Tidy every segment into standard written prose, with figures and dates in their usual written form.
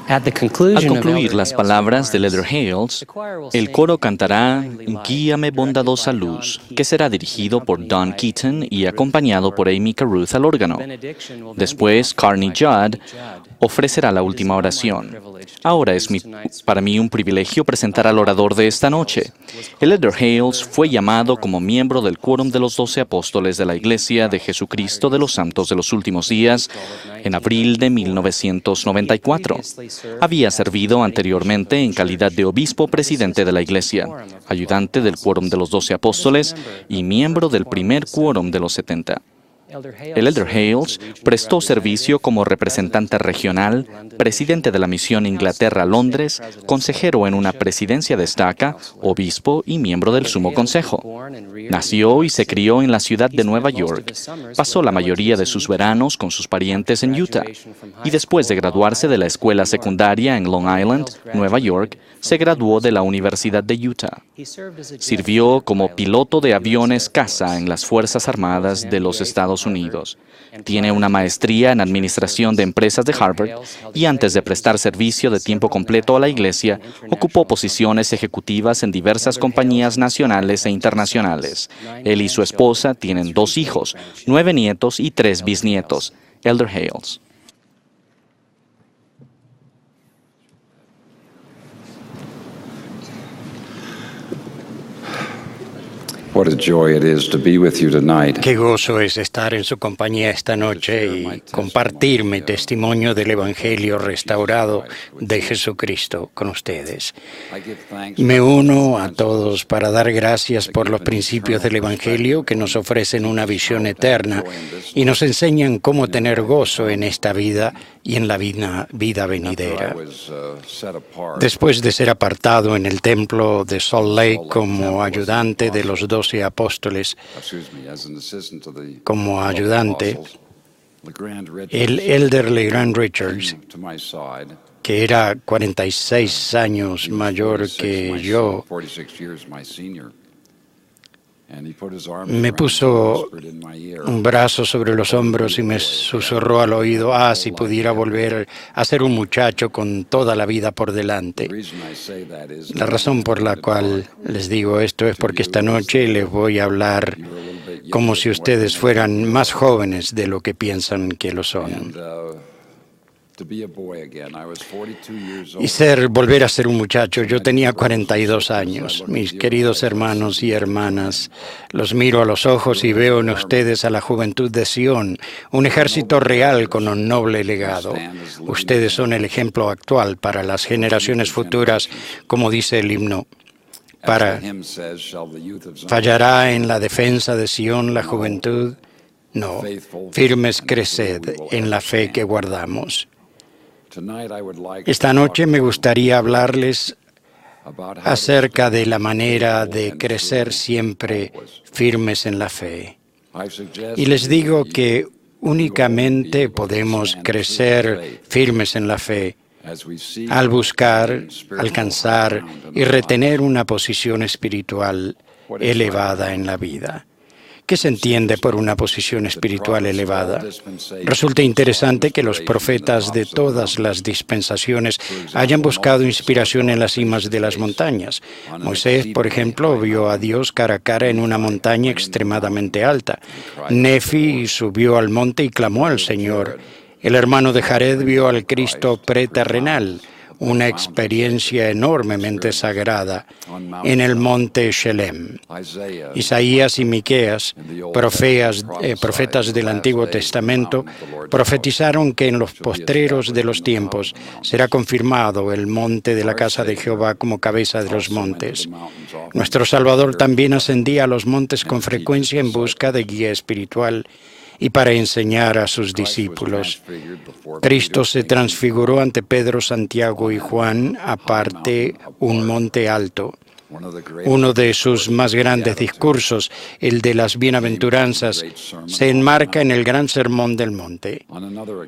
Al concluir las palabras de Elder Hales, el coro cantará Guíame bondadosa luz, que será dirigido por Don Keaton y acompañado por Amy Caruth al órgano. Después, Carney Judd ofrecerá la última oración. Ahora es para mí un privilegio presentar al orador de esta noche. El Elder Hales fue llamado como miembro del Quórum de los 12 Apóstoles de la Iglesia de Jesucristo de los Santos de los Últimos Días en abril de 1994. Había servido anteriormente en calidad de obispo presidente de la Iglesia, ayudante del Quórum de los 12 Apóstoles y miembro del primer Quórum de los 70. El Elder Hales prestó servicio como representante regional, presidente de la misión Inglaterra-Londres, consejero en una presidencia de estaca, obispo y miembro del Sumo Consejo. Nació y se crió en la ciudad de Nueva York. Pasó la mayoría de sus veranos con sus parientes en Utah. Y después de graduarse de la escuela secundaria en Long Island, Nueva York, se graduó de la Universidad de Utah. Sirvió como piloto de aviones caza en las Fuerzas Armadas de los Estados Unidos. Tiene una maestría en Administración de Empresas de Harvard y antes de prestar servicio de tiempo completo a la Iglesia, ocupó posiciones ejecutivas en diversas compañías nacionales e internacionales. Él y su esposa tienen 2 hijos, 9 nietos y 3 bisnietos. Elder Hales. What a joy it is to be with you tonight. Qué gozo es estar en su compañía esta noche y compartir mi testimonio del Evangelio restaurado de Jesucristo con ustedes. Me uno a todos para dar gracias por los principios del Evangelio que nos ofrecen una visión eterna y nos enseñan cómo tener gozo en esta vida y en la vida venidera. Después de ser apartado en el templo de Salt Lake como ayudante de los 12 apóstoles, como ayudante, el Elder LeGrand Richards, que era 46 años mayor que yo, me puso un brazo sobre los hombros y me susurró al oído, si pudiera volver a ser un muchacho con toda la vida por delante. La razón por la cual les digo esto es porque esta noche les voy a hablar como si ustedes fueran más jóvenes de lo que piensan que lo son. Y volver a ser un muchacho. Yo tenía 42 años. Mis queridos hermanos y hermanas, los miro a los ojos y veo en ustedes a la juventud de Sion, un ejército real con un noble legado. Ustedes son el ejemplo actual para las generaciones futuras, como dice el himno. ¿Fallará en la defensa de Sion la juventud? No, firmes creced en la fe que guardamos. Esta noche me gustaría hablarles acerca de la manera de crecer siempre firmes en la fe. Y les digo que únicamente podemos crecer firmes en la fe al buscar, alcanzar y retener una posición espiritual elevada en la vida. ¿Qué se entiende por una posición espiritual elevada? Resulta interesante que los profetas de todas las dispensaciones hayan buscado inspiración en las cimas de las montañas. Moisés, por ejemplo, vio a Dios cara a cara en una montaña extremadamente alta. Nefi subió al monte y clamó al Señor. El hermano de Jared vio al Cristo preterrenal, una experiencia enormemente sagrada en el monte Shelem. Isaías y Miqueas, profetas del Antiguo Testamento, profetizaron que en los postreros de los tiempos será confirmado el monte de la casa de Jehová como cabeza de los montes. Nuestro Salvador también ascendía a los montes con frecuencia en busca de guía espiritual y para enseñar a sus discípulos. Cristo se transfiguró ante Pedro, Santiago y Juan, aparte un monte alto. Uno de sus más grandes discursos, el de las bienaventuranzas, se enmarca en el Gran Sermón del Monte.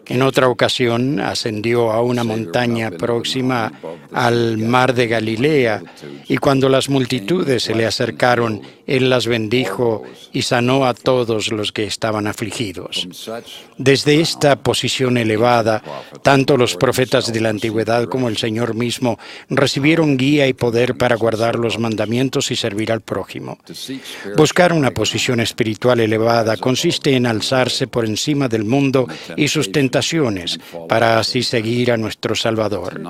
En otra ocasión, ascendió a una montaña próxima al mar de Galilea, y cuando las multitudes se le acercaron, él las bendijo y sanó a todos los que estaban afligidos. Desde esta posición elevada, tanto los profetas de la antigüedad como el Señor mismo recibieron guía y poder para guardar los mandamientos y servir al prójimo. Buscar una posición espiritual elevada consiste en alzarse por encima del mundo y sus tentaciones para así seguir a nuestro Salvador.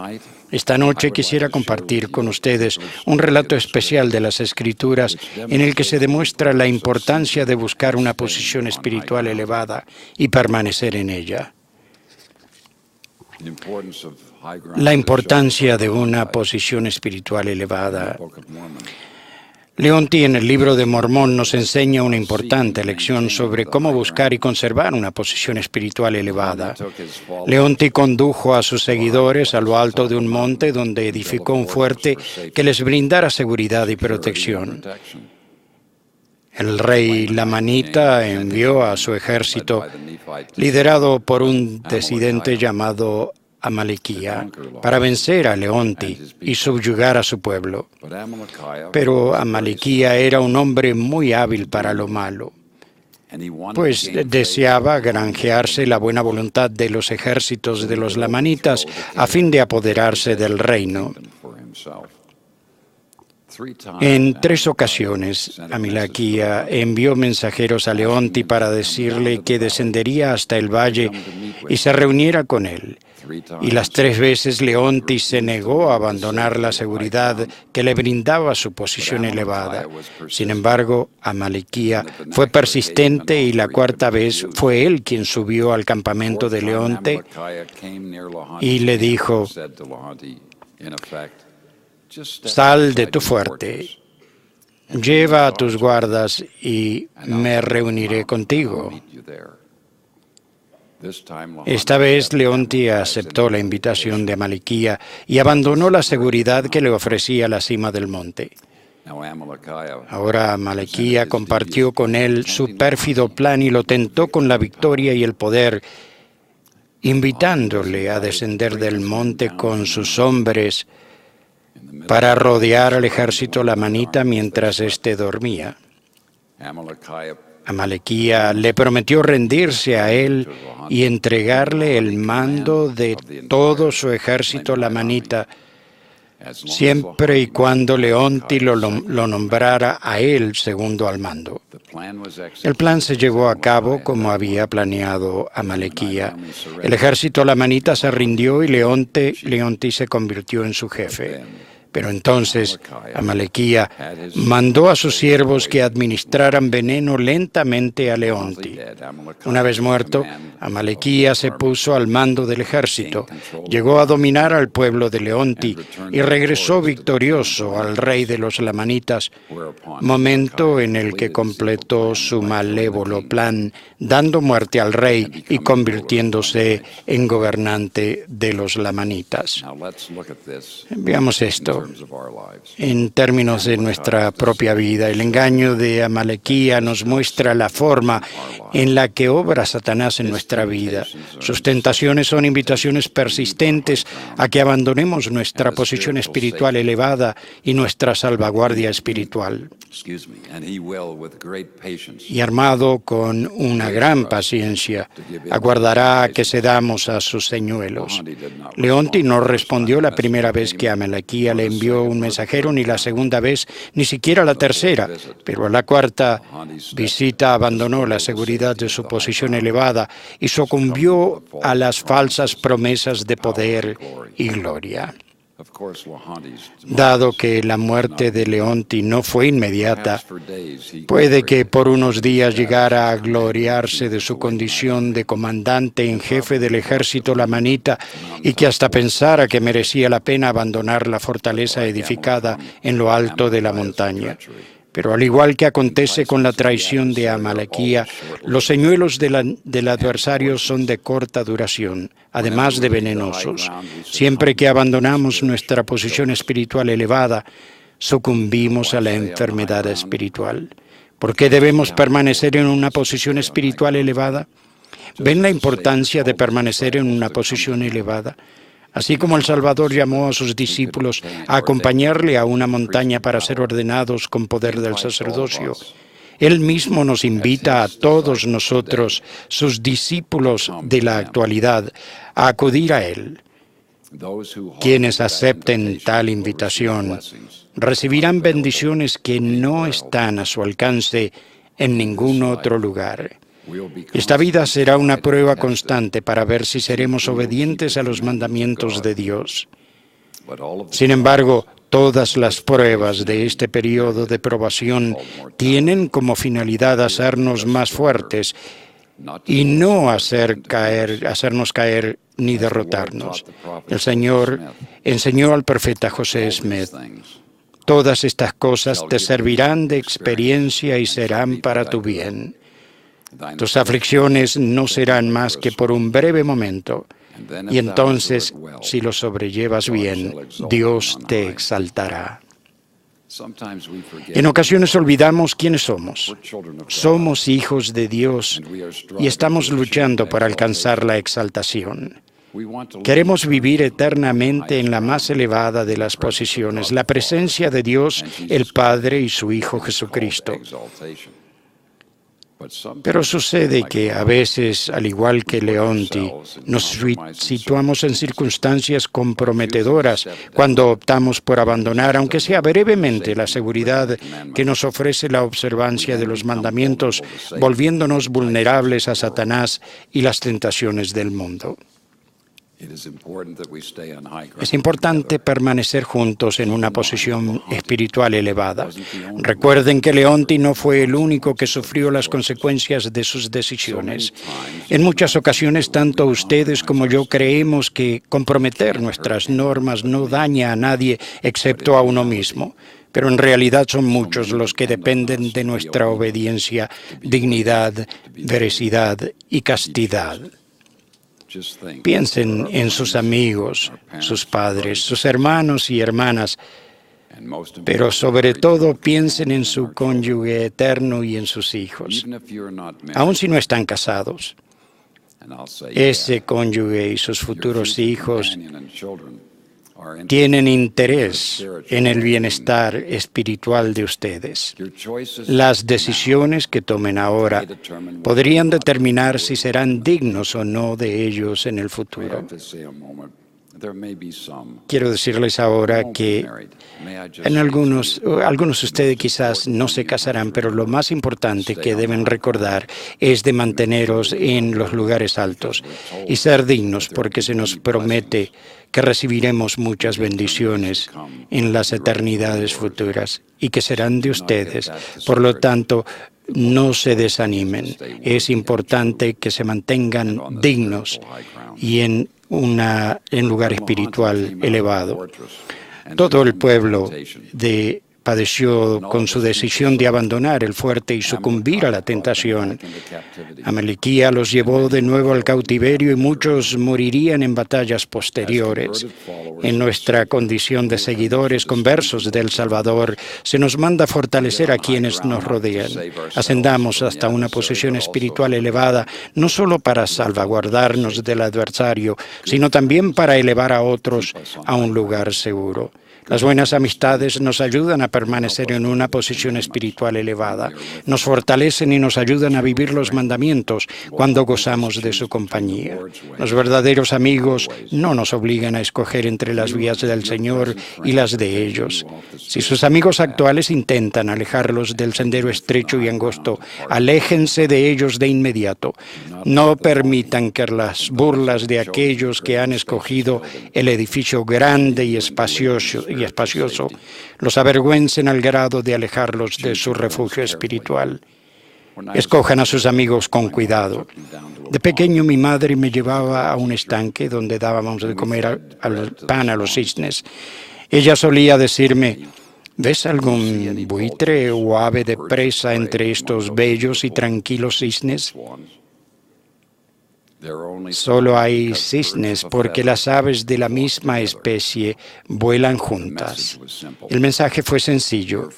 Esta noche quisiera compartir con ustedes un relato especial de las Escrituras en el que se demuestra la importancia de buscar una posición espiritual elevada y permanecer en ella. La importancia de una posición espiritual elevada. Leonti en el Libro de Mormón nos enseña una importante lección sobre cómo buscar y conservar una posición espiritual elevada. Leonti condujo a sus seguidores a lo alto de un monte donde edificó un fuerte que les brindara seguridad y protección. El rey Lamanita envió a su ejército, liderado por un disidente llamado Amalequía, para vencer a Leonti y subyugar a su pueblo. Pero Amalequía era un hombre muy hábil para lo malo, pues deseaba granjearse la buena voluntad de los ejércitos de los lamanitas a fin de apoderarse del reino. En 3 ocasiones, Amalequía envió mensajeros a Leonti para decirle que descendería hasta el valle y se reuniera con él. Y las 3 veces Leonti se negó a abandonar la seguridad que le brindaba su posición elevada. Sin embargo, Amalequía fue persistente y la 4ª vez fue él quien subió al campamento de Leonti y le dijo: «Sal de tu fuerte, lleva a tus guardas y me reuniré contigo». Esta vez Leonti aceptó la invitación de Amalequía y abandonó la seguridad que le ofrecía la cima del monte. Ahora Amalequía compartió con él su pérfido plan y lo tentó con la victoria y el poder, invitándole a descender del monte con sus hombres para rodear al ejército lamanita mientras éste dormía. Amalequía le prometió rendirse a él y entregarle el mando de todo su ejército lamanita, siempre y cuando Leonti lo nombrara a él segundo al mando. El plan se llevó a cabo como había planeado Amalequía. El ejército lamanita se rindió y Leonti se convirtió en su jefe. Pero entonces Amalequía mandó a sus siervos que administraran veneno lentamente a Leonti. Una vez muerto, Amalequía se puso al mando del ejército, llegó a dominar al pueblo de Leonti y regresó victorioso al rey de los lamanitas, momento en el que completó su malévolo plan, dando muerte al rey y convirtiéndose en gobernante de los lamanitas. Veamos esto en términos de nuestra propia vida. El engaño de Amalequía nos muestra la forma en la que obra Satanás en nuestra vida. Sus tentaciones son invitaciones persistentes a que abandonemos nuestra posición espiritual elevada y nuestra salvaguardia espiritual. Y armado con una gran paciencia, aguardará a que cedamos a sus señuelos. Leonti no respondió la primera vez que Amalequía le envió un mensajero, ni la segunda vez, ni siquiera la tercera, pero a la 4ª visita abandonó la seguridad de su posición elevada y sucumbió a las falsas promesas de poder y gloria. Dado que la muerte de Leonti no fue inmediata, puede que por unos días llegara a gloriarse de su condición de comandante en jefe del ejército lamanita y que hasta pensara que merecía la pena abandonar la fortaleza edificada en lo alto de la montaña. Pero al igual que acontece con la traición de Amalequía, los señuelos del adversario son de corta duración, además de venenosos. Siempre que abandonamos nuestra posición espiritual elevada, sucumbimos a la enfermedad espiritual. ¿Por qué debemos permanecer en una posición espiritual elevada? ¿Ven la importancia de permanecer en una posición elevada? Así como el Salvador llamó a sus discípulos a acompañarle a una montaña para ser ordenados con poder del sacerdocio, Él mismo nos invita a todos nosotros, sus discípulos de la actualidad, a acudir a Él. Quienes acepten tal invitación recibirán bendiciones que no están a su alcance en ningún otro lugar. Esta vida será una prueba constante para ver si seremos obedientes a los mandamientos de Dios. Sin embargo, todas las pruebas de este periodo de probación tienen como finalidad hacernos más fuertes y no hacernos caer ni derrotarnos. El Señor enseñó al profeta José Smith: todas estas cosas te servirán de experiencia y serán para tu bien. Tus aflicciones no serán más que por un breve momento, y entonces, si lo sobrellevas bien, Dios te exaltará. En ocasiones olvidamos quiénes somos. Somos hijos de Dios y estamos luchando para alcanzar la exaltación. Queremos vivir eternamente en la más elevada de las posiciones, la presencia de Dios, el Padre y su Hijo Jesucristo. Pero sucede que a veces, al igual que Leonti, nos situamos en circunstancias comprometedoras cuando optamos por abandonar, aunque sea brevemente, la seguridad que nos ofrece la observancia de los mandamientos, volviéndonos vulnerables a Satanás y las tentaciones del mundo. Es importante permanecer juntos en una posición espiritual elevada. Recuerden que Leonti no fue el único que sufrió las consecuencias de sus decisiones. En muchas ocasiones, tanto ustedes como yo creemos que comprometer nuestras normas no daña a nadie excepto a uno mismo. Pero en realidad son muchos los que dependen de nuestra obediencia, dignidad, veracidad y castidad. Piensen en sus amigos, sus padres, sus hermanos y hermanas, pero sobre todo piensen en su cónyuge eterno y en sus hijos. Aun si no están casados, ese cónyuge y sus futuros hijos tienen interés en el bienestar espiritual de ustedes. Las decisiones que tomen ahora podrían determinar si serán dignos o no de ellos en el futuro. Quiero decirles ahora que algunos de ustedes quizás no se casarán, pero lo más importante que deben recordar es de manteneros en los lugares altos y ser dignos, porque se nos promete que recibiremos muchas bendiciones en las eternidades futuras y que serán de ustedes. Por lo tanto, no se desanimen. Es importante que se mantengan dignos y en lugar espiritual elevado. Todo el pueblo padeció con su decisión de abandonar el fuerte y sucumbir a la tentación. Amalequía los llevó de nuevo al cautiverio y muchos morirían en batallas posteriores. En nuestra condición de seguidores conversos del Salvador, se nos manda fortalecer a quienes nos rodean. Ascendamos hasta una posición espiritual elevada, no solo para salvaguardarnos del adversario, sino también para elevar a otros a un lugar seguro. Las buenas amistades nos ayudan a permanecer en una posición espiritual elevada, nos fortalecen y nos ayudan a vivir los mandamientos cuando gozamos de su compañía. Los verdaderos amigos no nos obligan a escoger entre las vías del Señor y las de ellos. Si sus amigos actuales intentan alejarlos del sendero estrecho y angosto, aléjense de ellos de inmediato. No permitan que las burlas de aquellos que han escogido el edificio grande y espacioso los avergüencen al grado de alejarlos de su refugio espiritual. Escojan a sus amigos con cuidado. De pequeño mi madre me llevaba a un estanque donde dábamos de comer pan a los cisnes. Ella solía decirme: ¿ves algún buitre o ave de presa entre estos bellos y tranquilos cisnes? Solo hay cisnes porque las aves de la misma especie vuelan juntas. El mensaje fue sencillo.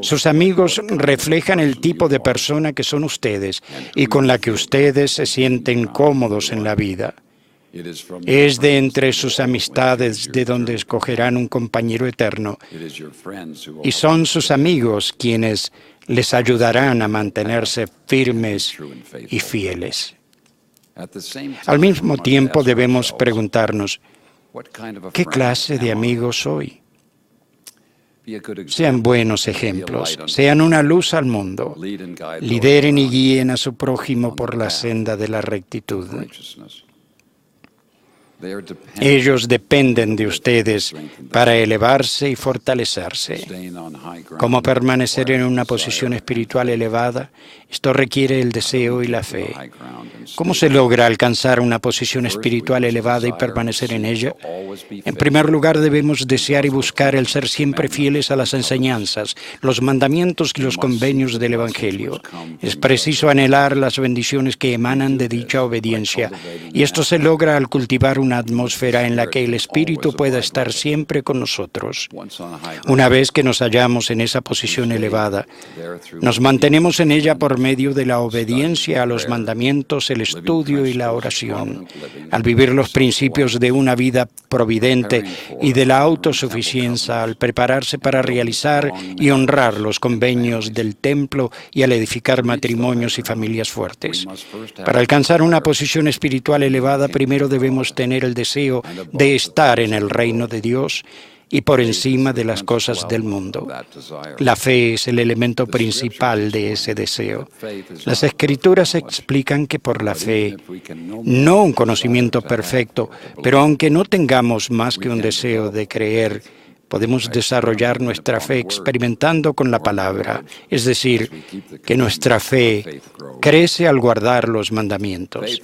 Sus amigos reflejan el tipo de persona que son ustedes y con la que ustedes se sienten cómodos en la vida. Es de entre sus amistades de donde escogerán un compañero eterno, y son sus amigos quienes les ayudarán a mantenerse firmes y fieles. Al mismo tiempo debemos preguntarnos, ¿qué clase de amigos soy? Sean buenos ejemplos, sean una luz al mundo, lideren y guíen a su prójimo por la senda de la rectitud. Ellos dependen de ustedes para elevarse y fortalecerse. ¿Cómo permanecer en una posición espiritual elevada? Esto requiere el deseo y la fe. ¿Cómo se logra alcanzar una posición espiritual elevada y permanecer en ella? En primer lugar, debemos desear y buscar el ser siempre fieles a las enseñanzas, los mandamientos y los convenios del Evangelio. Es preciso anhelar las bendiciones que emanan de dicha obediencia, y esto se logra al cultivar una atmósfera en la que el Espíritu pueda estar siempre con nosotros. Una vez que nos hallamos en esa posición elevada, nos mantenemos en ella por medio de la obediencia a los mandamientos, el estudio y la oración. Al vivir los principios de una vida providente y de la autosuficiencia, al prepararse para realizar y honrar los convenios del templo y al edificar matrimonios y familias fuertes. Para alcanzar una posición espiritual elevada, primero debemos tener el deseo de estar en el reino de Dios y por encima de las cosas del mundo. La fe es el elemento principal de ese deseo. Las Escrituras explican que por la fe, no un conocimiento perfecto, pero aunque no tengamos más que un deseo de creer, podemos desarrollar nuestra fe experimentando con la palabra, es decir, que nuestra fe crece al guardar los mandamientos.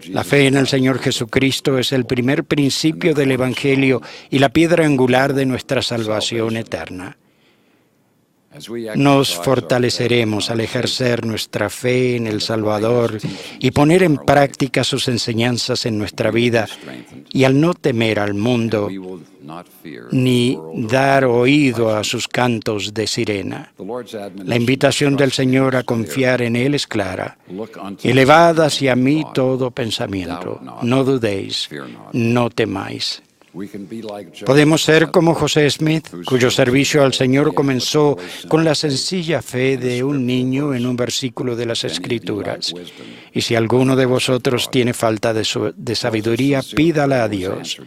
La fe en el Señor Jesucristo es el primer principio del Evangelio y la piedra angular de nuestra salvación eterna. Nos fortaleceremos al ejercer nuestra fe en el Salvador y poner en práctica sus enseñanzas en nuestra vida, y al no temer al mundo ni dar oído a sus cantos de sirena. La invitación del Señor a confiar en Él es clara. Elevad hacia mí todo pensamiento. No dudéis, no temáis. Podemos ser como José Smith, cuyo servicio al Señor comenzó con la sencilla fe de un niño en un versículo de las Escrituras. Y si alguno de vosotros tiene falta de sabiduría, pídala a Dios.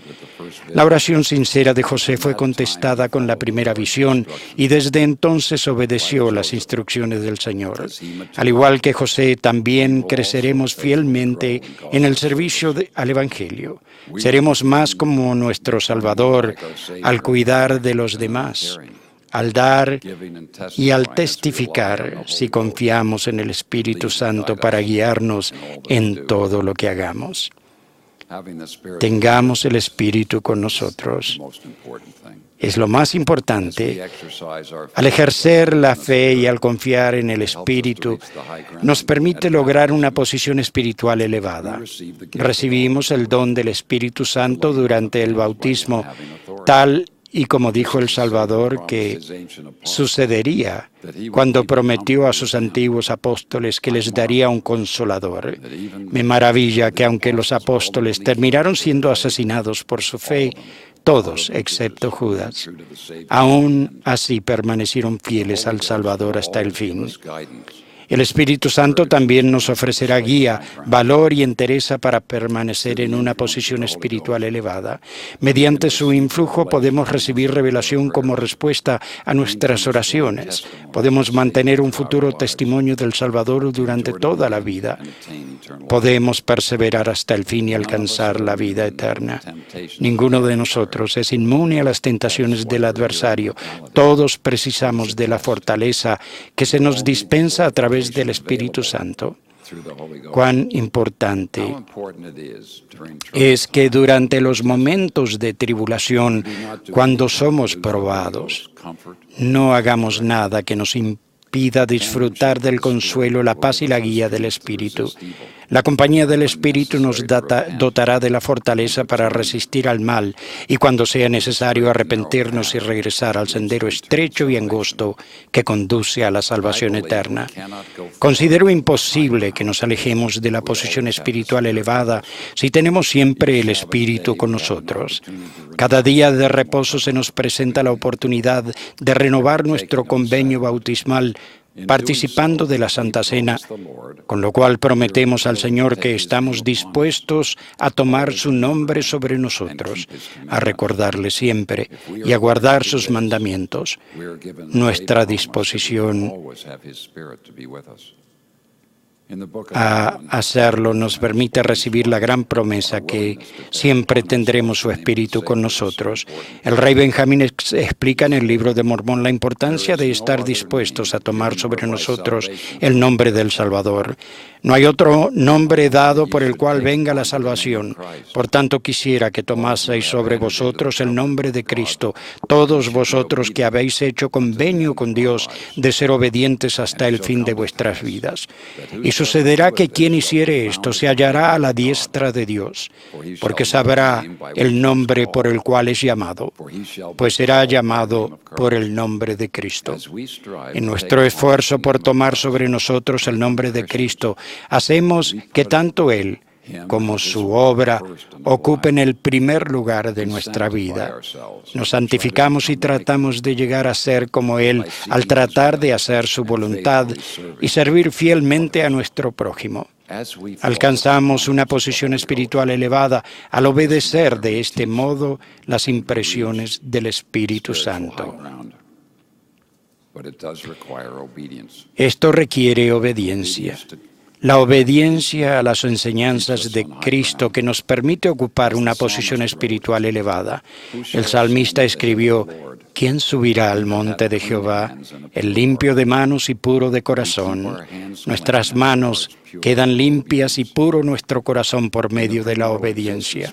La oración sincera de José fue contestada con la primera visión y desde entonces obedeció las instrucciones del Señor. Al igual que José, también creceremos fielmente en el servicio al Evangelio. Seremos más como nuestro Salvador al cuidar de los demás, al dar y al testificar, si confiamos en el Espíritu Santo para guiarnos en todo lo que hagamos. Tengamos el Espíritu con nosotros. Es lo más importante. Al ejercer la fe y al confiar en el Espíritu, nos permite lograr una posición espiritual elevada. Recibimos el don del Espíritu Santo durante el bautismo, tal y como dijo el Salvador que sucedería cuando prometió a sus antiguos apóstoles que les daría un consolador. Me maravilla que aunque los apóstoles terminaron siendo asesinados por su fe, todos, excepto Judas, aún así permanecieron fieles al Salvador hasta el fin. El Espíritu Santo también nos ofrecerá guía, valor y entereza para permanecer en una posición espiritual elevada. Mediante su influjo podemos recibir revelación como respuesta a nuestras oraciones. Podemos mantener un futuro testimonio del Salvador durante toda la vida. Podemos perseverar hasta el fin y alcanzar la vida eterna. Ninguno de nosotros es inmune a las tentaciones del adversario. Todos precisamos de la fortaleza que se nos dispensa a través del Espíritu Santo. Cuán importante es que durante los momentos de tribulación, cuando somos probados, no hagamos nada que nos impida disfrutar del consuelo, la paz y la guía del Espíritu. La compañía del Espíritu nos dotará de la fortaleza para resistir al mal y cuando sea necesario arrepentirnos y regresar al sendero estrecho y angosto que conduce a la salvación eterna. Considero imposible que nos alejemos de la posición espiritual elevada si tenemos siempre el Espíritu con nosotros. Cada día de reposo se nos presenta la oportunidad de renovar nuestro convenio bautismal participando de la Santa Cena, con lo cual prometemos al Señor que estamos dispuestos a tomar su nombre sobre nosotros, a recordarle siempre y a guardar sus mandamientos. Nuestra disposición a hacerlo nos permite recibir la gran promesa que siempre tendremos su Espíritu con nosotros. El rey Benjamín explica en el libro de Mormón la importancia de estar dispuestos a tomar sobre nosotros el nombre del Salvador. No hay otro nombre dado por el cual venga la salvación. Por tanto, quisiera que tomaseis sobre vosotros el nombre de Cristo, todos vosotros que habéis hecho convenio con Dios de ser obedientes hasta el fin de vuestras vidas. Y sucederá que quien hiciere esto se hallará a la diestra de Dios, porque sabrá el nombre por el cual es llamado, pues será llamado por el nombre de Cristo. En nuestro esfuerzo por tomar sobre nosotros el nombre de Cristo, hacemos que tanto Él como su obra ocupen el primer lugar de nuestra vida. Nos santificamos y tratamos de llegar a ser como Él al tratar de hacer su voluntad y servir fielmente a nuestro prójimo. Alcanzamos una posición espiritual elevada al obedecer de este modo las impresiones del Espíritu Santo. Esto requiere obediencia. La obediencia a las enseñanzas de Cristo que nos permite ocupar una posición espiritual elevada. El salmista escribió: ¿quién subirá al monte de Jehová? El limpio de manos y puro de corazón. Nuestras manos quedan limpias y puro nuestro corazón por medio de la obediencia.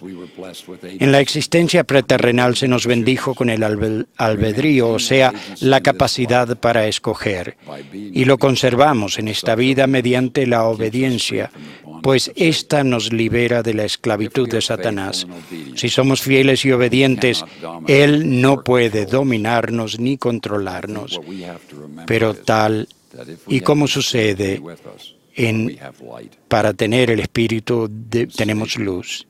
En la existencia preterrenal se nos bendijo con el albedrío, o sea, la capacidad para escoger. Y lo conservamos en esta vida mediante la obediencia, pues ésta nos libera de la esclavitud de Satanás. Si somos fieles y obedientes, Él no puede dominarnos ni controlarnos. Pero tal y como sucede para tener el Espíritu, tenemos luz.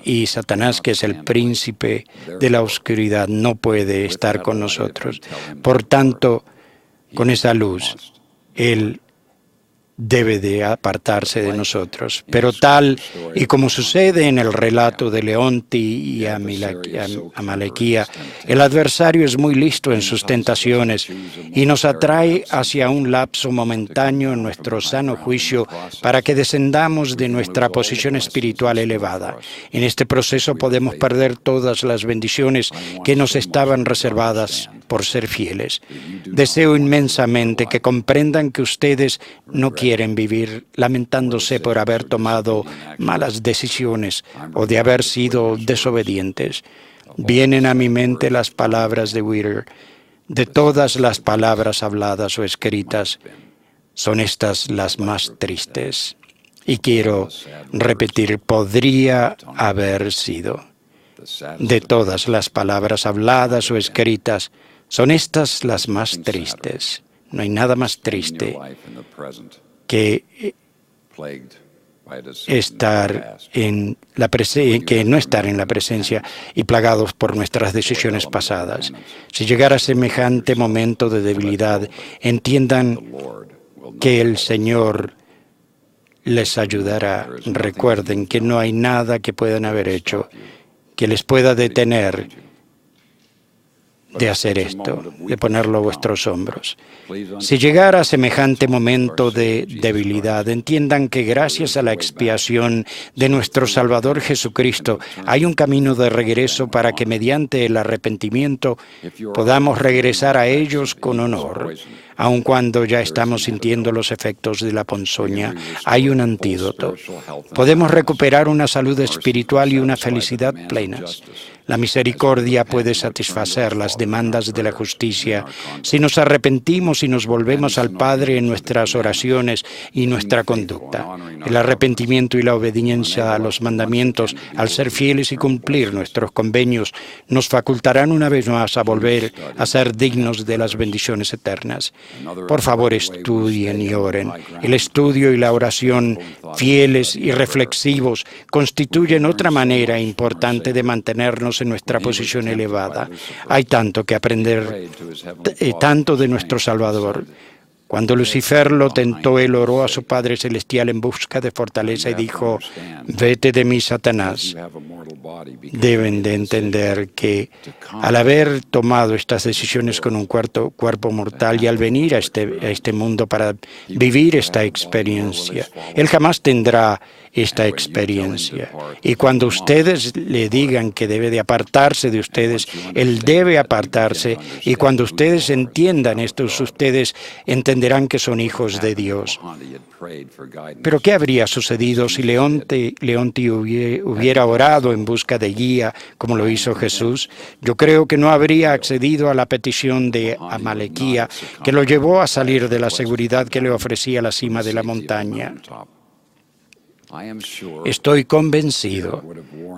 Y Satanás, que es el príncipe de la oscuridad, no puede estar con nosotros. Por tanto, con esa luz, Él debe de apartarse de nosotros. Pero tal y como sucede en el relato de Leonti y Amalequía, el adversario es muy listo en sus tentaciones y nos atrae hacia un lapso momentáneo en nuestro sano juicio para que descendamos de nuestra posición espiritual elevada. En este proceso podemos perder todas las bendiciones que nos estaban reservadas por ser fieles. Deseo inmensamente que comprendan que ustedes no quieren vivir lamentándose por haber tomado malas decisiones o de haber sido desobedientes. Vienen a mi mente las palabras de Whittier: de todas las palabras habladas o escritas, son estas las más tristes. Y quiero repetir, podría haber sido. De todas las palabras habladas o escritas, son estas las más tristes. No hay nada más triste que no estar en la presencia y plagados por nuestras decisiones pasadas. Si llegara semejante momento de debilidad, entiendan que el Señor les ayudará. Recuerden que no hay nada que puedan haber hecho que les pueda detener de hacer esto, de ponerlo a vuestros hombros. Si llegara semejante momento de debilidad, entiendan que gracias a la expiación de nuestro Salvador Jesucristo hay un camino de regreso para que mediante el arrepentimiento podamos regresar a ellos con honor. Aun cuando ya estamos sintiendo los efectos de la ponzoña, hay un antídoto. Podemos recuperar una salud espiritual y una felicidad plenas. La misericordia puede satisfacer las demandas de la justicia si nos arrepentimos y nos volvemos al Padre en nuestras oraciones y nuestra conducta. El arrepentimiento y la obediencia a los mandamientos, al ser fieles y cumplir nuestros convenios, nos facultarán una vez más a volver a ser dignos de las bendiciones eternas. Por favor, estudien y oren. El estudio y la oración, fieles y reflexivos, constituyen otra manera importante de mantenernos en nuestra posición elevada. Hay tanto que aprender, tanto de nuestro Salvador. Cuando Lucifer lo tentó, él oró a su Padre Celestial en busca de fortaleza y dijo: «Vete de mí, Satanás». Deben de entender que al haber tomado estas decisiones con un cuerpo mortal y al venir a este mundo para vivir esta experiencia, él jamás tendrá esta experiencia. Y cuando ustedes le digan que debe de apartarse de ustedes, él debe apartarse. Y cuando ustedes entiendan esto, ustedes entenderán que son hijos de Dios. Pero ¿qué habría sucedido si Leonti hubiera orado en busca de guía, como lo hizo Jesús? Yo creo que no habría accedido a la petición de Amalequía, que lo llevó a salir de la seguridad que le ofrecía la cima de la montaña. Estoy convencido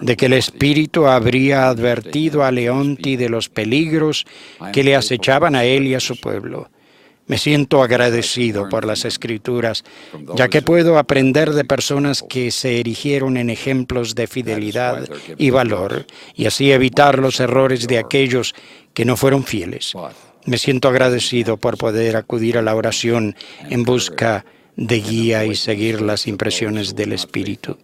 de que el Espíritu habría advertido a Leonti de los peligros que le acechaban a él y a su pueblo. Me siento agradecido por las Escrituras, ya que puedo aprender de personas que se erigieron en ejemplos de fidelidad y valor, y así evitar los errores de aquellos que no fueron fieles. Me siento agradecido por poder acudir a la oración en busca de guía y seguir las impresiones del Espíritu.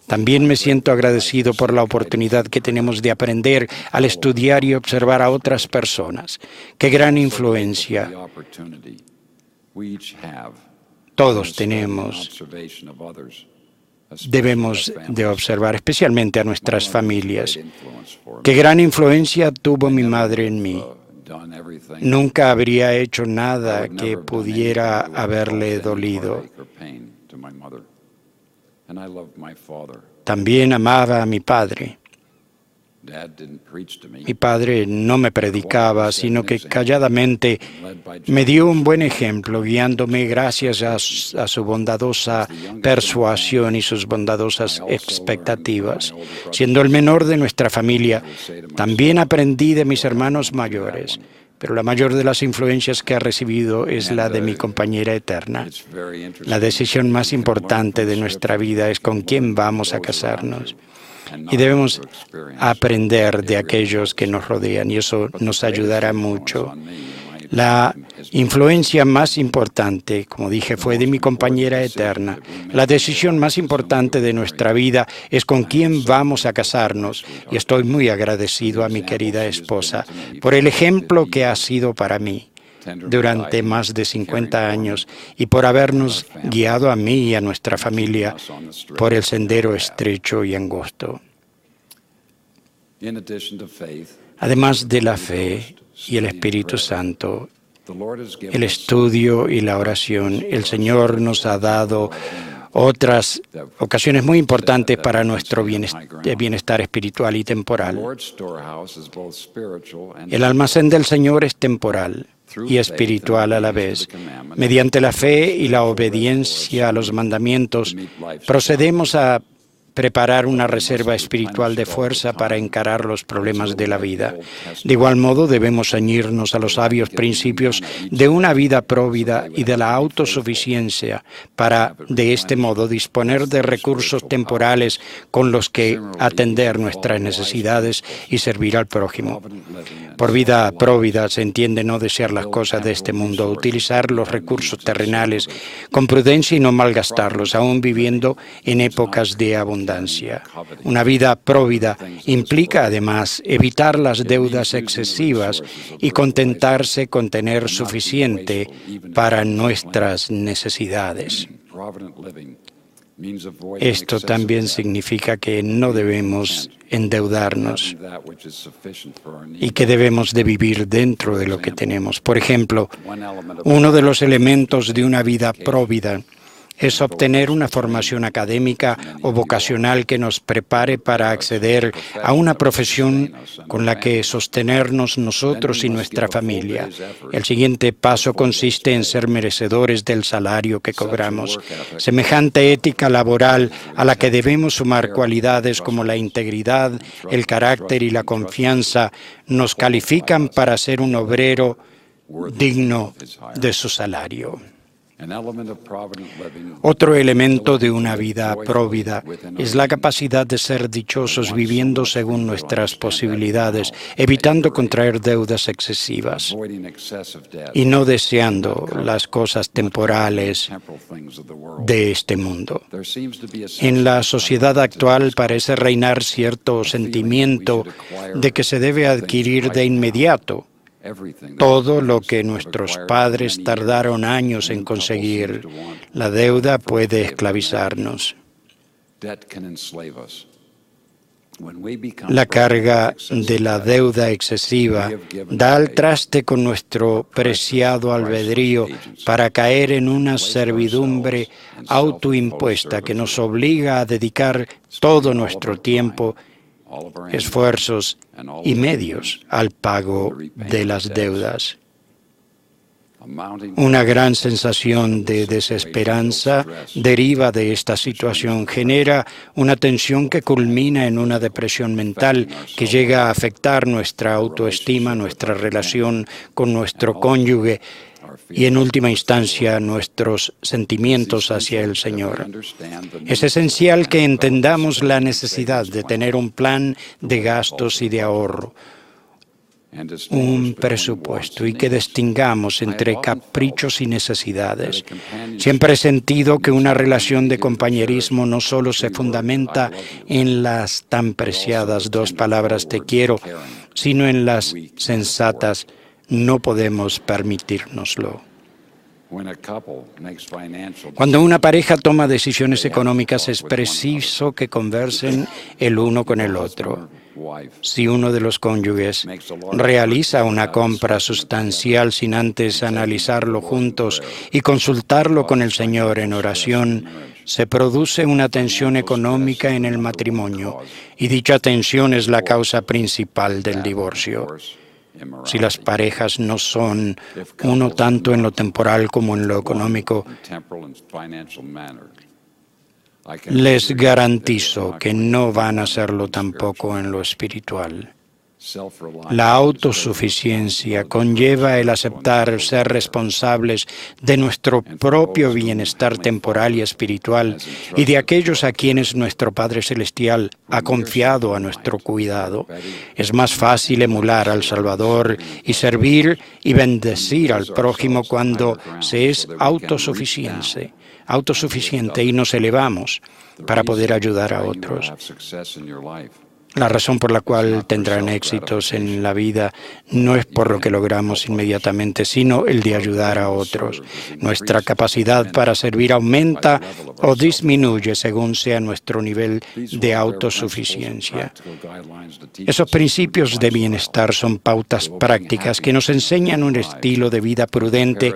También me siento agradecido por la oportunidad que tenemos de aprender al estudiar y observar a otras personas. ¡Qué gran influencia! Todos tenemos. Debemos de observar especialmente a nuestras familias. ¡Qué gran influencia tuvo mi madre en mí! Nunca habría hecho nada que pudiera haberle dolido. También amaba a mi padre. Mi padre no me predicaba, sino que calladamente me dio un buen ejemplo, guiándome gracias a su bondadosa persuasión y sus bondadosas expectativas. Siendo el menor de nuestra familia, también aprendí de mis hermanos mayores. Pero la mayor de las influencias que ha recibido es la de mi compañera eterna. La decisión más importante de nuestra vida es con quién vamos a casarnos. Y debemos aprender de aquellos que nos rodean, y eso nos ayudará mucho. La influencia más importante, como dije, fue de mi compañera eterna. La decisión más importante de nuestra vida es con quién vamos a casarnos. Y estoy muy agradecido a mi querida esposa por el ejemplo que ha sido para mí durante más de 50 años y por habernos guiado a mí y a nuestra familia por el sendero estrecho y angosto. Además de la fe y el Espíritu Santo, el estudio y la oración, el Señor nos ha dado otras ocasiones muy importantes para nuestro bienestar espiritual y temporal. El almacén del Señor es temporal y espiritual a la vez. Mediante la fe y la obediencia a los mandamientos, procedemos a preparar una reserva espiritual de fuerza para encarar los problemas de la vida. De igual modo, debemos ceñirnos a los sabios principios de una vida próvida y de la autosuficiencia para, de este modo, disponer de recursos temporales con los que atender nuestras necesidades y servir al prójimo. Por vida próvida se entiende no desear las cosas de este mundo, utilizar los recursos terrenales con prudencia y no malgastarlos, aún viviendo en épocas de abundancia. Una vida próvida implica además evitar las deudas excesivas y contentarse con tener suficiente para nuestras necesidades. Esto también significa que no debemos endeudarnos y que debemos de vivir dentro de lo que tenemos. Por ejemplo, uno de los elementos de una vida próvida es obtener una formación académica o vocacional que nos prepare para acceder a una profesión con la que sostenernos nosotros y nuestra familia. El siguiente paso consiste en ser merecedores del salario que cobramos. Semejante ética laboral a la que debemos sumar cualidades como la integridad, el carácter y la confianza nos califican para ser un obrero digno de su salario. Otro elemento de una vida próvida es la capacidad de ser dichosos viviendo según nuestras posibilidades, evitando contraer deudas excesivas y no deseando las cosas temporales de este mundo. En la sociedad actual parece reinar cierto sentimiento de que se debe adquirir de inmediato todo lo que nuestros padres tardaron años en conseguir. La deuda puede esclavizarnos. La carga de la deuda excesiva da al traste con nuestro preciado albedrío para caer en una servidumbre autoimpuesta que nos obliga a dedicar todo nuestro tiempo, esfuerzos y medios al pago de las deudas. Una gran sensación de desesperanza deriva de esta situación, genera una tensión que culmina en una depresión mental que llega a afectar nuestra autoestima, nuestra relación con nuestro cónyuge y en última instancia nuestros sentimientos hacia el Señor. Es esencial que entendamos la necesidad de tener un plan de gastos y de ahorro, un presupuesto, y que distingamos entre caprichos y necesidades. Siempre he sentido que una relación de compañerismo no solo se fundamenta en las tan preciadas dos palabras "te quiero", sino en las sensatas "no podemos permitírnoslo". Cuando una pareja toma decisiones económicas es preciso que conversen el uno con el otro. Si uno de los cónyuges realiza una compra sustancial sin antes analizarlo juntos y consultarlo con el Señor en oración, se produce una tensión económica en el matrimonio, y dicha tensión es la causa principal del divorcio. Si las parejas no son uno tanto en lo temporal como en lo económico, les garantizo que no van a serlo tampoco en lo espiritual. La autosuficiencia conlleva el aceptar ser responsables de nuestro propio bienestar temporal y espiritual y de aquellos a quienes nuestro Padre Celestial ha confiado a nuestro cuidado. Es más fácil emular al Salvador y servir y bendecir al prójimo cuando se es autosuficiente y nos elevamos para poder ayudar a otros. La razón por la cual tendrán éxitos en la vida no es por lo que logramos inmediatamente, sino el de ayudar a otros. Nuestra capacidad para servir aumenta o disminuye según sea nuestro nivel de autosuficiencia. Esos principios de bienestar son pautas prácticas que nos enseñan un estilo de vida prudente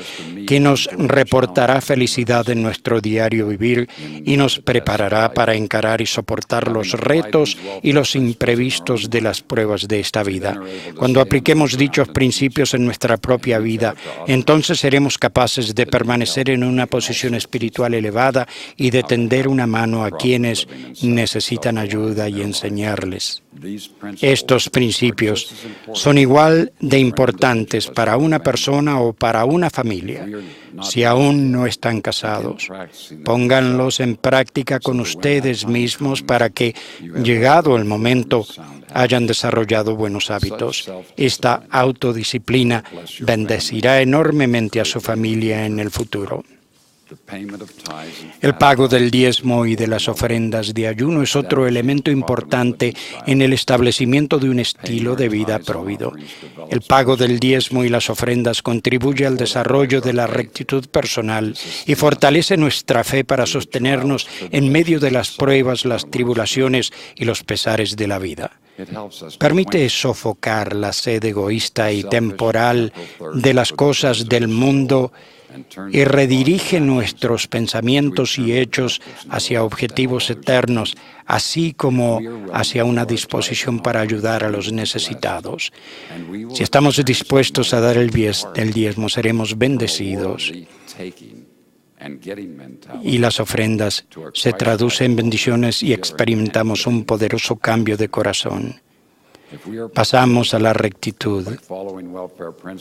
que nos reportará felicidad en nuestro diario vivir y nos preparará para encarar y soportar los retos y los imprevistos de las pruebas de esta vida. Cuando apliquemos dichos principios en nuestra propia vida, entonces seremos capaces de permanecer en una posición espiritual elevada y de tender una mano a quienes necesitan ayuda y enseñarles. Estos principios son igual de importantes para una persona o para una familia. Si aún no están casados, pónganlos en práctica con ustedes mismos para que, llegado el momento, hayan desarrollado buenos hábitos. Esta autodisciplina bendecirá enormemente a su familia en el futuro. El pago del diezmo y de las ofrendas de ayuno es otro elemento importante en el establecimiento de un estilo de vida próvido. El pago del diezmo y las ofrendas contribuye al desarrollo de la rectitud personal y fortalece nuestra fe para sostenernos en medio de las pruebas, las tribulaciones y los pesares de la vida. Permite sofocar la sed egoísta y temporal de las cosas del mundo y redirige nuestros pensamientos y hechos hacia objetivos eternos, así como hacia una disposición para ayudar a los necesitados. Si estamos dispuestos a dar el diezmo, seremos bendecidos. Y las ofrendas se traducen en bendiciones y experimentamos un poderoso cambio de corazón. Pasamos a la rectitud.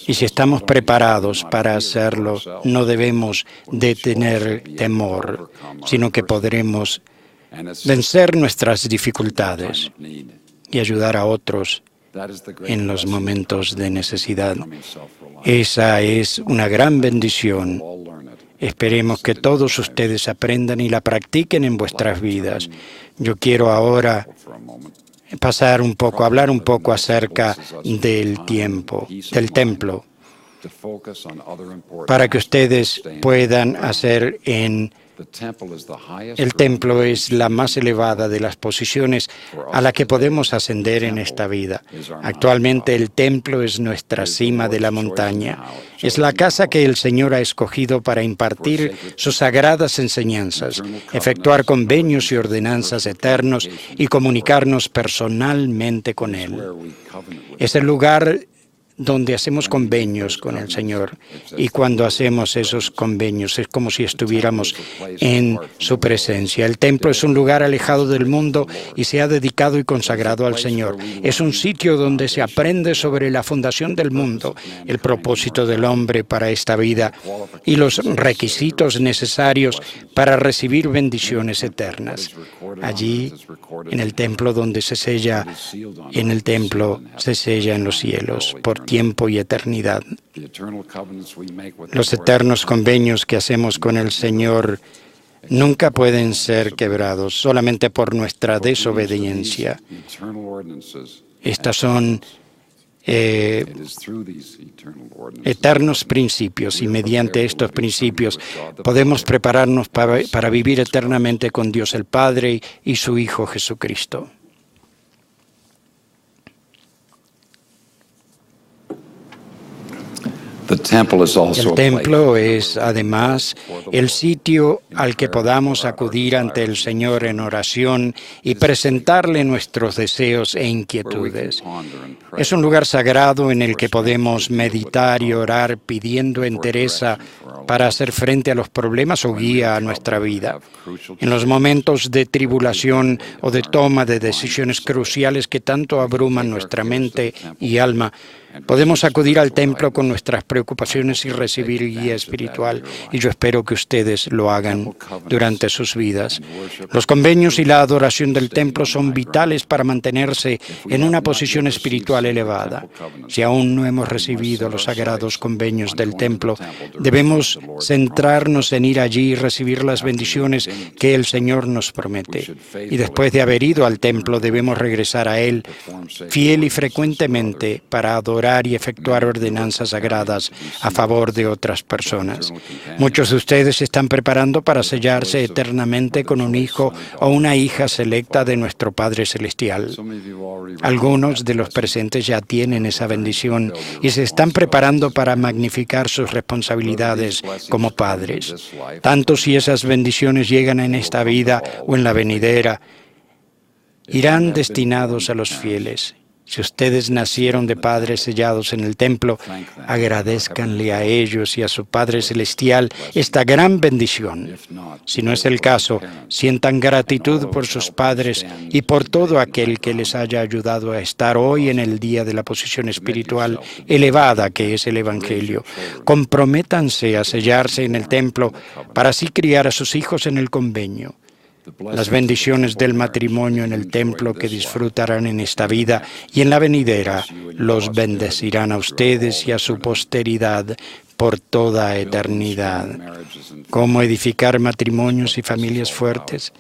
Y si estamos preparados para hacerlo, no debemos de tener temor, sino que podremos vencer nuestras dificultades y ayudar a otros en los momentos de necesidad. Esa es una gran bendición. Esperemos que todos ustedes aprendan y la practiquen en vuestras vidas. Yo quiero ahora hablar un poco acerca del templo, para que ustedes puedan hacer el templo es la más elevada de las posiciones a la que podemos ascender en esta vida. Actualmente el templo es nuestra cima de la montaña. Es la casa que el Señor ha escogido para impartir sus sagradas enseñanzas, efectuar convenios y ordenanzas eternos y comunicarnos personalmente con Él. Es el lugar donde hacemos convenios con el Señor, y cuando hacemos esos convenios es como si estuviéramos en su presencia. El templo es un lugar alejado del mundo y se ha dedicado y consagrado al Señor. Es un sitio donde se aprende sobre la fundación del mundo, el propósito del hombre para esta vida y los requisitos necesarios para recibir bendiciones eternas. Allí, en el templo se sella en los cielos por tiempo y eternidad. Los eternos convenios que hacemos con el Señor nunca pueden ser quebrados solamente por nuestra desobediencia. Estas son eternos principios, y mediante estos principios podemos prepararnos para vivir eternamente con Dios el Padre y su Hijo Jesucristo. El templo es, además, el sitio al que podamos acudir ante el Señor en oración y presentarle nuestros deseos e inquietudes. Es un lugar sagrado en el que podemos meditar y orar pidiendo entereza para hacer frente a los problemas o guía a nuestra vida. En los momentos de tribulación o de toma de decisiones cruciales que tanto abruman nuestra mente y alma, podemos acudir al templo con nuestras preocupaciones y recibir guía espiritual, y yo espero que ustedes lo hagan durante sus vidas. Los convenios y la adoración del templo son vitales para mantenerse en una posición espiritual elevada. Si aún no hemos recibido los sagrados convenios del templo, debemos centrarnos en ir allí y recibir las bendiciones que el Señor nos promete. Y después de haber ido al templo, debemos regresar a Él fiel y frecuentemente para adorar y efectuar ordenanzas sagradas a favor de otras personas. Muchos de ustedes se están preparando para sellarse eternamente con un hijo o una hija selecta de nuestro Padre Celestial. Algunos de los presentes ya tienen esa bendición y se están preparando para magnificar sus responsabilidades como padres. Tanto si esas bendiciones llegan en esta vida o en la venidera, irán destinados a los fieles. Si ustedes nacieron de padres sellados en el templo, agradézcanle a ellos y a su Padre Celestial esta gran bendición. Si no es el caso, sientan gratitud por sus padres y por todo aquel que les haya ayudado a estar hoy en el día de la posición espiritual elevada que es el Evangelio. Comprométanse a sellarse en el templo para así criar a sus hijos en el convenio. Las bendiciones del matrimonio en el templo que disfrutarán en esta vida y en la venidera los bendecirán a ustedes y a su posteridad por toda eternidad. ¿Cómo edificar matrimonios y familias fuertes?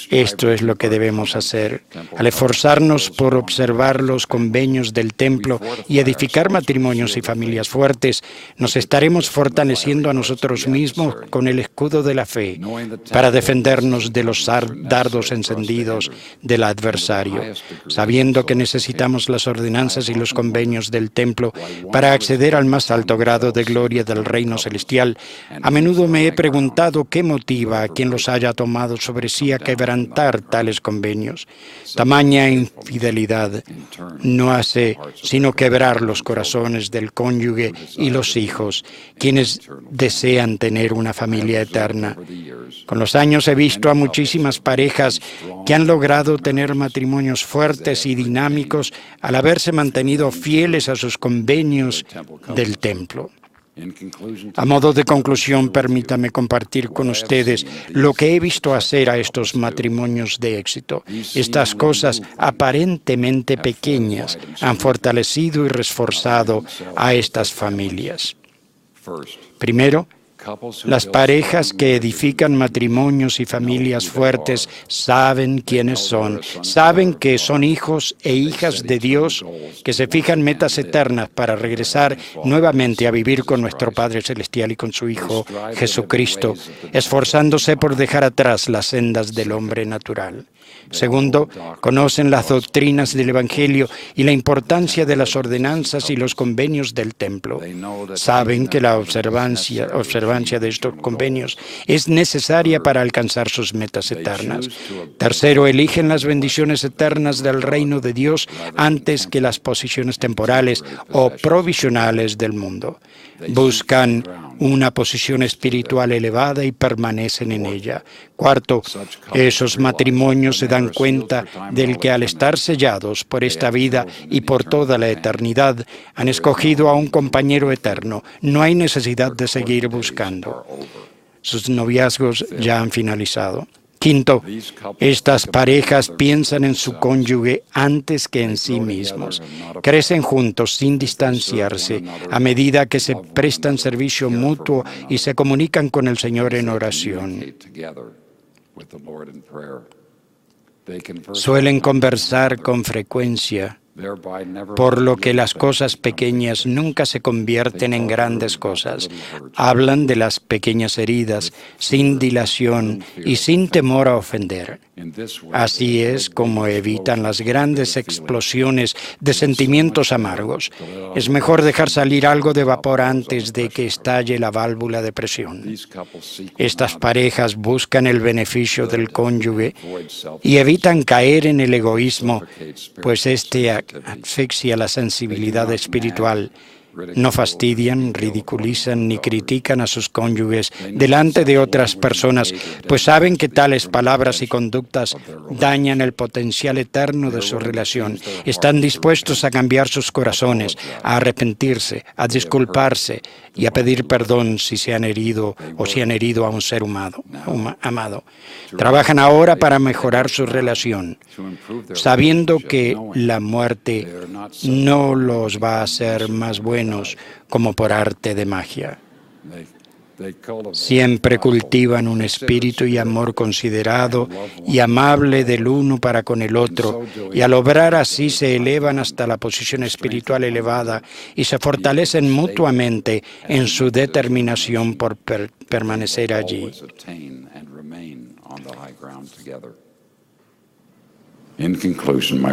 Esto es lo que debemos hacer. Al esforzarnos por observar los convenios del templo y edificar matrimonios y familias fuertes, nos estaremos fortaleciendo a nosotros mismos con el escudo de la fe para defendernos de los dardos encendidos del adversario, sabiendo que necesitamos las ordenanzas y los convenios del templo para acceder al más alto grado de gloria del reino celestial. A menudo me he preguntado qué motiva a quien los haya tomado sobre sí a quebrantar tales convenios. Tamaña infidelidad no hace sino quebrar los corazones del cónyuge y los hijos, quienes desean tener una familia eterna. Con los años he visto a muchísimas parejas que han logrado tener matrimonios fuertes y dinámicos al haberse mantenido fieles a sus convenios del templo. A modo de conclusión, permítame compartir con ustedes lo que he visto hacer a estos matrimonios de éxito. Estas cosas aparentemente pequeñas han fortalecido y reforzado a estas familias. Primero, las parejas que edifican matrimonios y familias fuertes saben quiénes son, saben que son hijos e hijas de Dios, que se fijan metas eternas para regresar nuevamente a vivir con nuestro Padre Celestial y con su Hijo Jesucristo, esforzándose por dejar atrás las sendas del hombre natural. Segundo, conocen las doctrinas del Evangelio y la importancia de las ordenanzas y los convenios del templo. Saben que la observancia de estos convenios es necesaria para alcanzar sus metas eternas. Tercero, eligen las bendiciones eternas del reino de Dios antes que las posiciones temporales o provisionales del mundo. Buscan una posición espiritual elevada y permanecen en ella. Cuarto, esos matrimonios se dan cuenta del que al estar sellados por esta vida y por toda la eternidad, han escogido a un compañero eterno. No hay necesidad de seguir buscando. Sus noviazgos ya han finalizado. Quinto, estas parejas piensan en su cónyuge antes que en sí mismos. Crecen juntos sin distanciarse a medida que se prestan servicio mutuo y se comunican con el Señor en oración. Suelen conversar con frecuencia, por lo que las cosas pequeñas nunca se convierten en grandes cosas. Hablan de las pequeñas heridas sin dilación y sin temor a ofender. Así es como evitan las grandes explosiones de sentimientos amargos. Es mejor dejar salir algo de vapor antes de que estalle la válvula de presión. Estas parejas buscan el beneficio del cónyuge y evitan caer en el egoísmo, pues este asfixia la sensibilidad espiritual. No fastidian, ridiculizan ni critican a sus cónyuges delante de otras personas, pues saben que tales palabras y conductas dañan el potencial eterno de su relación. Están dispuestos a cambiar sus corazones, a arrepentirse, a disculparse y a pedir perdón si se han herido o si han herido a un ser amado. Trabajan ahora para mejorar su relación, sabiendo que la muerte no los va a hacer más buenos como por arte de magia. Siempre cultivan un espíritu y amor considerado y amable del uno para con el otro, y al obrar así se elevan hasta la posición espiritual elevada y se fortalecen mutuamente en su determinación por permanecer allí.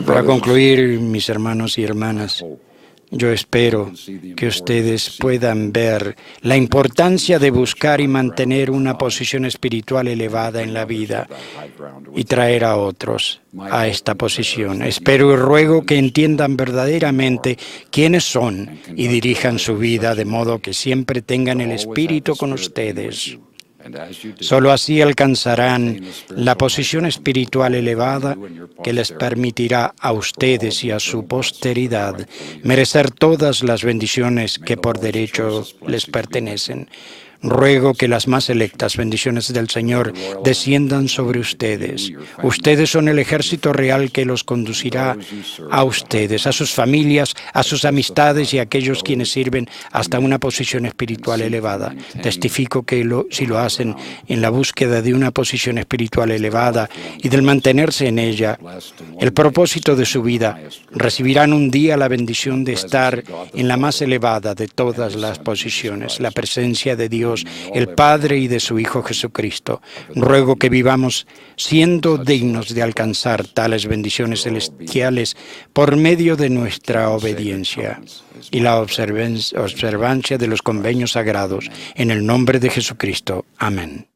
Para concluir, mis hermanos y hermanas, yo espero que ustedes puedan ver la importancia de buscar y mantener una posición espiritual elevada en la vida y traer a otros a esta posición. Espero y ruego que entiendan verdaderamente quiénes son y dirijan su vida de modo que siempre tengan el Espíritu con ustedes. Solo así alcanzarán la posición espiritual elevada que les permitirá a ustedes y a su posteridad merecer todas las bendiciones que por derecho les pertenecen. Ruego que las más selectas bendiciones del Señor desciendan sobre ustedes. Ustedes son el ejército real que los conducirá a ustedes, a sus familias, a sus amistades y a aquellos quienes sirven hasta una posición espiritual elevada. Testifico que si lo hacen en la búsqueda de una posición espiritual elevada y del mantenerse en ella, el propósito de su vida, recibirán un día la bendición de estar en la más elevada de todas las posiciones, la presencia de Dios, el Padre y de su Hijo Jesucristo. Ruego que vivamos siendo dignos de alcanzar tales bendiciones celestiales por medio de nuestra obediencia y la observancia de los convenios sagrados. En el nombre de Jesucristo. Amén.